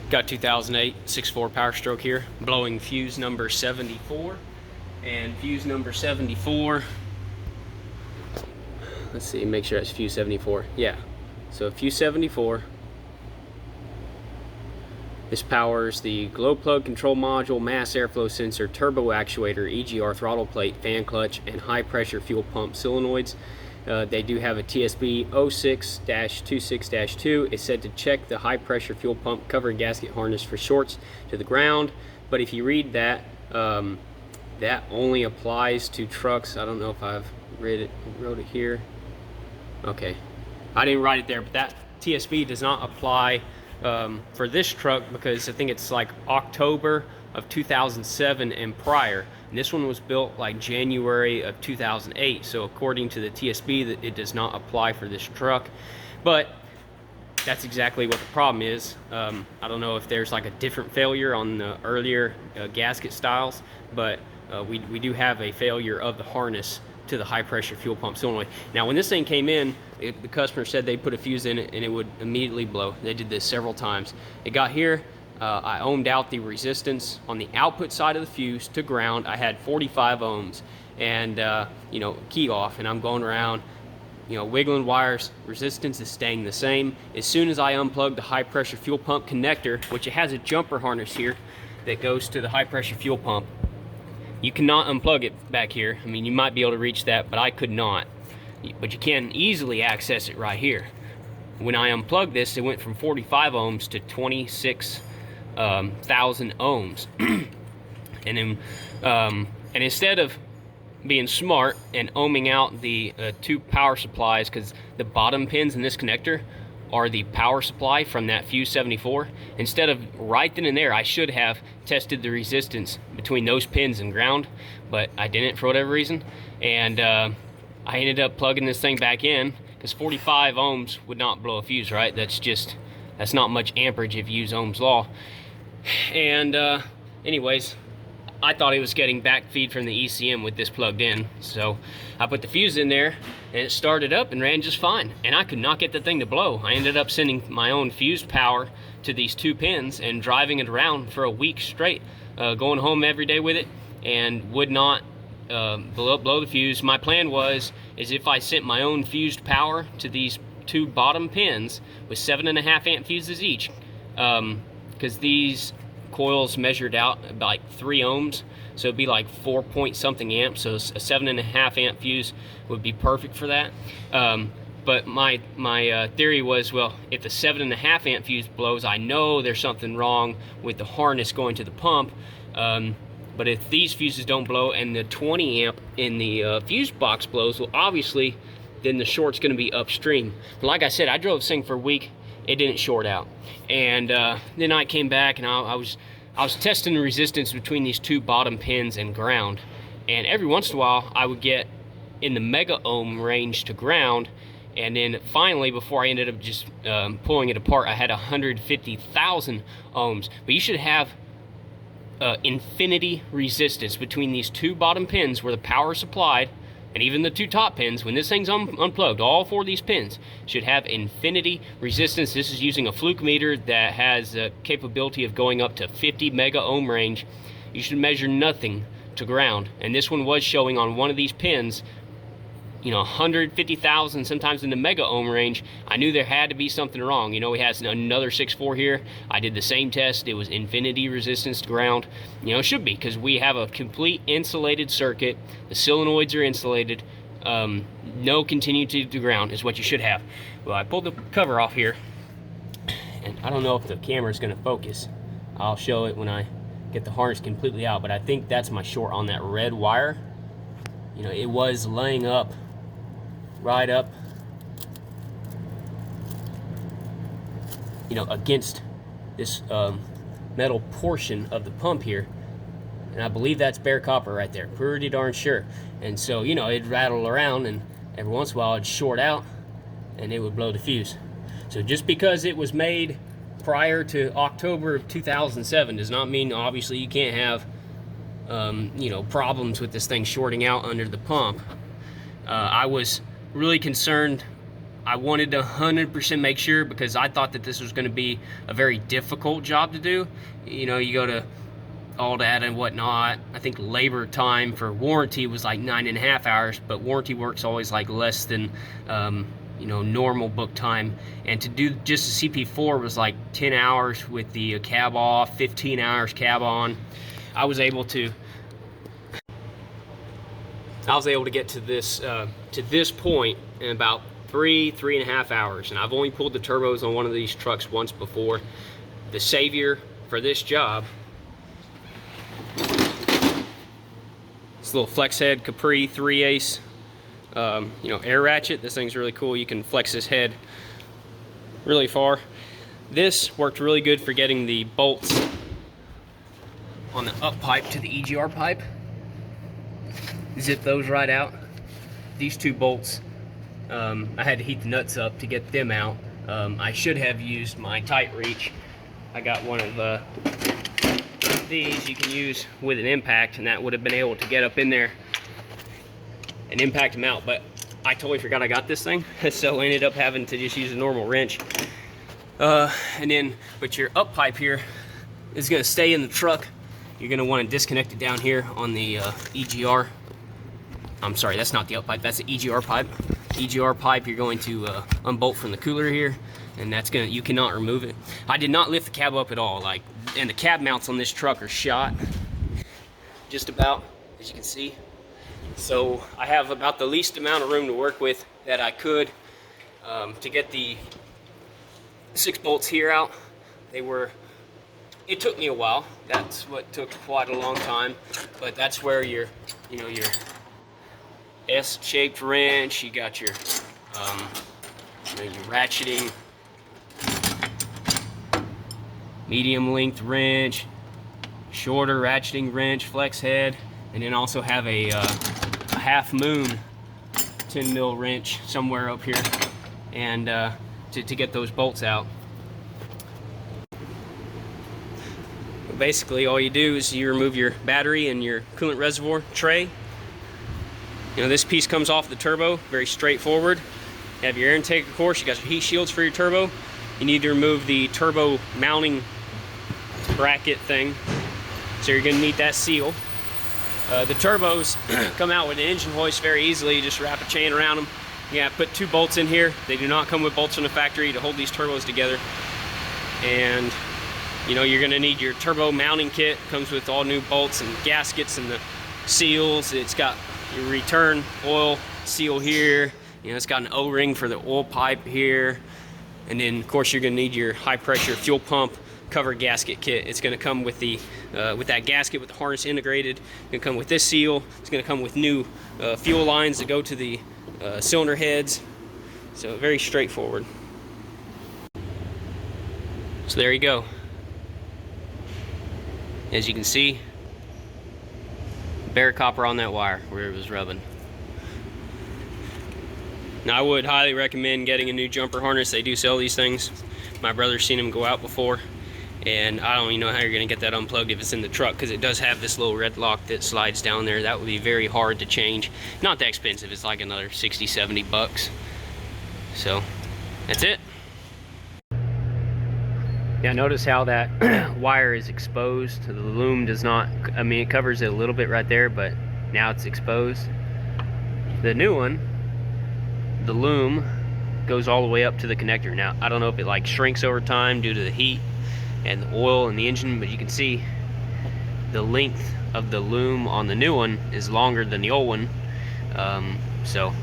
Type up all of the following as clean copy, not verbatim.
Got 2008 6.4 Powerstroke here, blowing fuse number 74. And fuse number 74, let's see, make sure it's fuse 74. Yeah, so fuse 74. This powers the glow plug control module, mass airflow sensor, turbo actuator, EGR throttle plate, fan clutch, and high pressure fuel pump solenoids. They do have a TSB 06-26-2. It's said to check the high pressure fuel pump cover and gasket harness for shorts to the ground. But if you read that, that only applies to trucks. I don't know if I've wrote it here. Okay, I didn't write it there, but that TSB does not apply for this truck because I think it's like October of 2007 and prior. And this one was built like January of 2008. So according to the TSB, it does not apply for this truck. But that's exactly what the problem is. I don't know if there's like a different failure on the earlier gasket styles, but we do have a failure of the harness to the high pressure fuel pump solenoid. Now when this thing came in, the customer said they put a fuse in it and it would immediately blow. They did this several times. It got here, I ohmed out the resistance on the output side of the fuse to ground. I had 45 ohms and you know, key off, and I'm going around, you know, wiggling wires. Resistance is staying the same. As soon as I unplug the high pressure fuel pump connector, which it has a jumper harness here that goes to the high pressure fuel pump, you cannot unplug it back here. I mean, you might be able to reach that, but I could not. But you can easily access it right here. When I unplugged this, it went from 45 ohms to 26,000 ohms. And then, and instead of being smart and ohming out the two power supplies, because the bottom pins in this connector are the power supply from that fuse 74. Instead of right then and there, I should have tested the resistance between those pins and ground, but I didn't for whatever reason. And I ended up plugging this thing back in because 45 ohms would not blow a fuse, right? That's not much amperage if you use Ohm's law. And anyways, I thought it was getting back feed from the ECM with this plugged in. So I put the fuse in there and it started up and ran just fine. And I could not get the thing to blow. I ended up sending my own fuse power to these two pins and driving it around for a week straight, going home every day with it, and would not blow the fuse. My plan is if I sent my own fused power to these two bottom pins with 7.5 amp fuses each, because these coils measured out like 3 ohms, so it'd be like 4 point something amps, so a 7.5 amp fuse would be perfect for that. But my theory was, well, if the 7.5 amp fuse blows, I know there's something wrong with the harness going to the pump. But if these fuses don't blow and the 20 amp in the fuse box blows, well, obviously then the short's going to be upstream. But like I said, I drove this thing for a week. It didn't short out. And then I came back and I was testing the resistance between these two bottom pins and ground. And every once in a while, I would get in the mega ohm range to ground. And then finally, before I ended up just pulling it apart, I had 150,000 ohms. But you should have infinity resistance between these two bottom pins where the power is supplied, and even the two top pins. When this thing's unplugged, all 4 of these pins should have infinity resistance. This is using a fluke meter that has a capability of going up to 50 mega ohm range. You should measure nothing to ground, and this one was showing on one of these pins, you know, 150,000, sometimes in the mega ohm range. I knew there had to be something wrong. You know, we had another 6.4 here. I did the same test. It was infinity resistance to ground. You know, it should be, because we have a complete insulated circuit. The solenoids are insulated. No continuity to ground is what you should have. Well, I pulled the cover off here, and I don't know if the camera's going to focus. I'll show it when I get the harness completely out, but I think that's my short on that red wire. You know, it was laying up right up, you know, against this metal portion of the pump here, and I believe that's bare copper right there, pretty darn sure. And so, you know, it'd rattle around, and every once in a while it'd short out and it would blow the fuse. So just because it was made prior to October of 2007 does not mean, obviously, you can't have you know, problems with this thing shorting out under the pump. I was really concerned I wanted to 100% make sure, because I thought that this was going to be a very difficult job to do. You know, you go to all that and whatnot. I think labor time for warranty was like 9.5 hours, but warranty work's always like less than you know, normal book time. And to do just a CP4 was like 10 hours with the cab off, 15 hours cab on. I was able to get to this point in about 3.5 hours, and I've only pulled the turbos on one of these trucks once before. The savior for this job, this little flex head Capri 3/8 you know, air ratchet. This thing's really cool. You can flex this head really far. This worked really good for getting the bolts on the up pipe to the EGR pipe. Zip those right out. These two bolts, I had to heat the nuts up to get them out. I should have used my tight reach. I got one of these you can use with an impact, and that would have been able to get up in there and impact them out, but I totally forgot I got this thing, so I ended up having to just use a normal wrench. And then, but your up pipe here is going to stay in the truck. You're going to want to disconnect it down here on the EGR. I'm sorry, that's not the up pipe, that's the EGR pipe. EGR pipe, you're going to unbolt from the cooler here, and that's gonna, you cannot remove it. I did not lift the cab up at all, like, and the cab mounts on this truck are shot, just about, as you can see. So I have about the least amount of room to work with that I could to get the 6 bolts here out. It took me a while. That's what took quite a long time, but that's where your, you know, your S-shaped wrench, you got your, you know, your ratcheting, medium length wrench, shorter ratcheting wrench, flex head, and then also have a half moon 10 mil wrench somewhere up here, and to get those bolts out. Basically all you do is you remove your battery and your coolant reservoir tray. You know, this piece comes off the turbo, very straightforward. You have your air intake, of course, you got your heat shields for your turbo. You need to remove the turbo mounting bracket thing, so you're gonna need that seal. The turbos come out with an engine hoist very easily. You just wrap a chain around them. You gotta put 2 bolts in here. They do not come with bolts from the factory to hold these turbos together. And you know, you're gonna need your turbo mounting kit. Comes with all new bolts and gaskets and the seals. It's got your return oil seal here. You know, it's got an O-ring for the oil pipe here. And then of course you're gonna need your high pressure fuel pump cover gasket kit. It's going to come with the with that gasket with the harness integrated. It's going to come with this seal. It's going to come with new fuel lines to go to the cylinder heads. So very straightforward. So there you go. As you can see, bare copper on that wire where it was rubbing. Now I would highly recommend getting a new jumper harness. They do sell these things. My brother's seen them go out before. And I don't even know how you're going to get that unplugged if it's in the truck, because it does have this little red lock that slides down there. That would be very hard to change. Not that expensive, it's like another 60-70 bucks. So that's it. Yeah, notice how that wire is exposed. The loom does not, I mean, it covers it a little bit right there, but now it's exposed. The new one, the loom goes all the way up to the connector. Now I don't know if it like shrinks over time due to the heat and the oil and the engine, but you can see the length of the loom on the new one is longer than the old one, so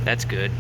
that's good.